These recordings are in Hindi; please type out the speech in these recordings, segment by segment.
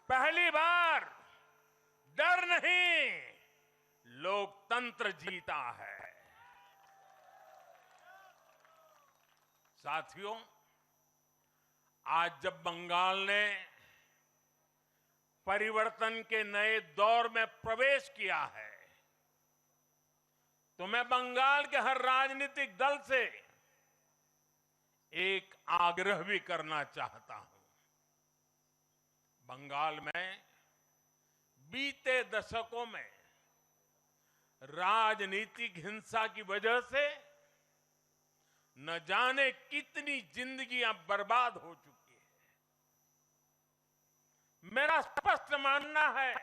पहली बार डर नहीं, लोकतंत्र जीता है। साथियों, आज जब बंगाल ने परिवर्तन के नए दौर में प्रवेश किया है, तो मैं बंगाल के हर राजनीतिक दल से एक आग्रह भी करना चाहता हूं। बंगाल में बीते दशकों में राजनीतिक हिंसा की वजह से न जाने कितनी जिंदगियां बर्बाद हो चुकी है। मेरा स्पष्ट मानना है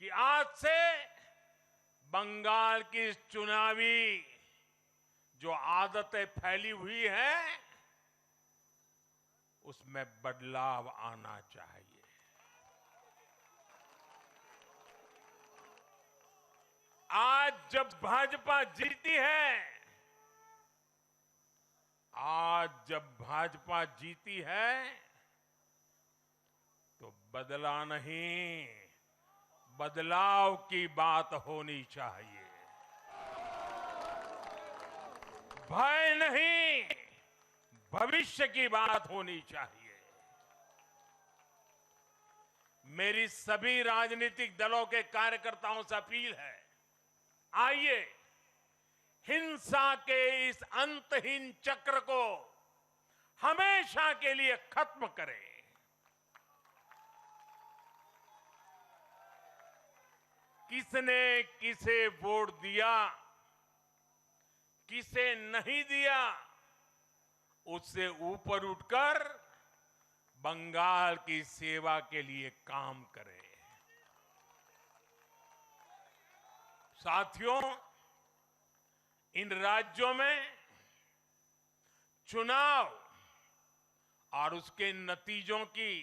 कि आज से बंगाल की इस चुनावी जो आदतें फैली हुई हैं, उसमें बदलाव आना चाहिए। आज जब भाजपा जीती है, तो बदला नहीं, बदलाव की बात होनी चाहिए। भय नहीं, भविष्य की बात होनी चाहिए। मेरी सभी राजनीतिक दलों के कार्यकर्ताओं से अपील है, आइए हिंसा के इस अंतहीन चक्र को हमेशा के लिए खत्म करें। किसने किसे वोट दिया, किसे नहीं दिया, उससे ऊपर उठकर बंगाल की सेवा के लिए काम करें। साथियों, इन राज्यों में चुनाव और उसके नतीजों की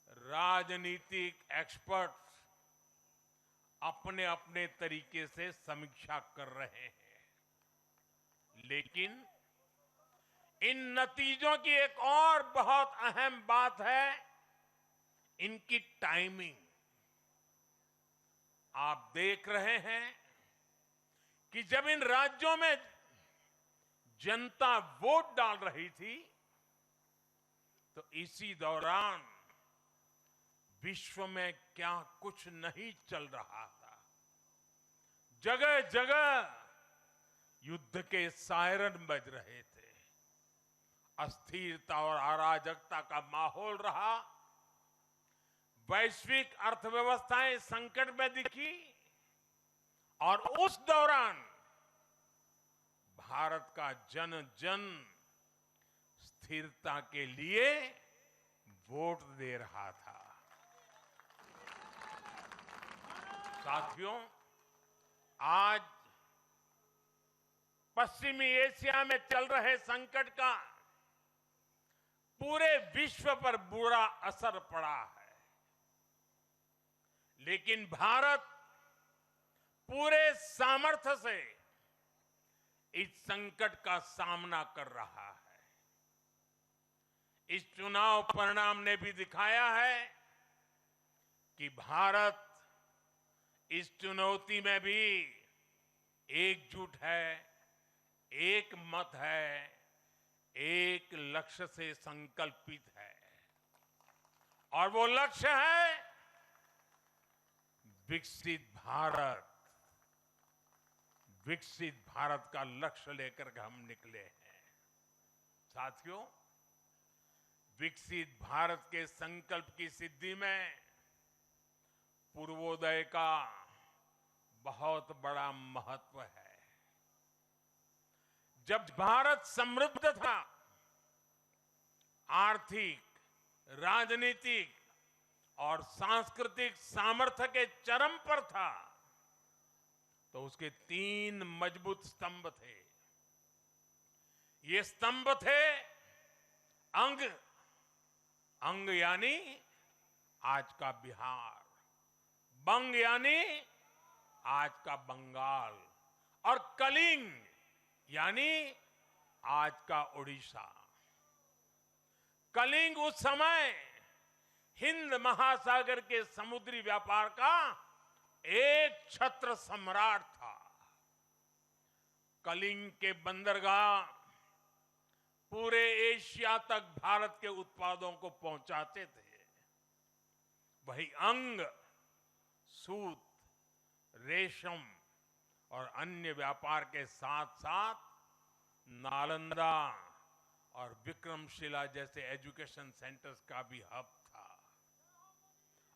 राजनीतिक एक्सपर्ट्स अपने अपने तरीके से समीक्षा कर रहे हैं, लेकिन इन नतीजों की एक और बहुत अहम बात है, इनकी टाइमिंग। आप देख रहे हैं कि जब इन राज्यों में जनता वोट डाल रही थी, तो इसी दौरान विश्व में क्या कुछ नहीं चल रहा था। जगह जगह युद्ध के सायरन बज रहे थे, अस्थिरता और अराजकता का माहौल रहा, वैश्विक अर्थव्यवस्थाएं संकट में दिखी, और उस दौरान भारत का जन जन स्थिरता के लिए वोट दे रहा था। साथियों, आज पश्चिमी एशिया में चल रहे संकट का पूरे विश्व पर बुरा असर पड़ा है, लेकिन भारत पूरे सामर्थ्य से इस संकट का सामना कर रहा है। इस चुनाव परिणाम ने भी दिखाया है कि भारत इस चुनौती में भी एकजुट है, एक मत है, एक लक्ष्य से संकल्पित है, और वो लक्ष्य है विकसित भारत। विकसित भारत का लक्ष्य लेकर के हम निकले हैं। साथियों, विकसित भारत के संकल्प की सिद्धि में पूर्वोदय का बहुत बड़ा महत्व है। जब भारत समृद्ध था, आर्थिक, राजनीतिक और सांस्कृतिक सामर्थ्य के चरम पर था, तो उसके 3 मजबूत स्तंभ थे। ये स्तंभ थे अंग, अंग यानी आज का बिहार, बंग यानी आज का बंगाल, और कलिंग यानी आज का उड़ीसा। कलिंग उस समय हिंद महासागर के समुद्री व्यापार का एक छत्र सम्राट था। कलिंग के बंदरगाह पूरे एशिया तक भारत के उत्पादों को पहुंचाते थे। वही अंग, सूत, रेशम और अन्य व्यापार के साथ साथ नालंदा और विक्रमशिला जैसे एजुकेशन सेंटर्स का भी हब था।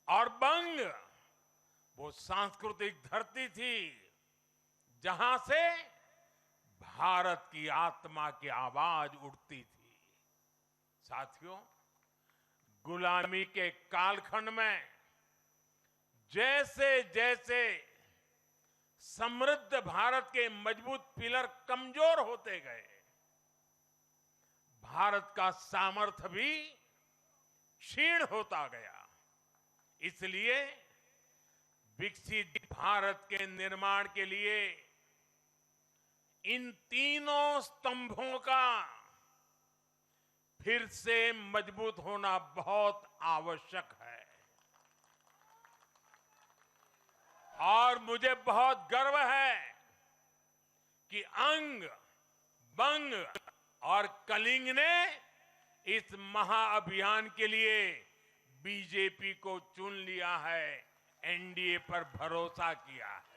और बंग वो सांस्कृतिक धरती थी जहां से भारत की आत्मा की आवाज उठती थी। साथियों, गुलामी के कालखंड में जैसे जैसे समृद्ध भारत के मजबूत पिलर कमजोर होते गए, भारत का सामर्थ्य भी क्षीण होता गया। इसलिए विकसित भारत के निर्माण के लिए इन तीनों स्तंभों का फिर से मजबूत होना बहुत आवश्यक है। और मुझे बहुत गर्व है कि अंग, बंग और कलिंग ने इस महाअभियान के लिए बीजेपी को चुन लिया है, एनडीए पर भरोसा किया है।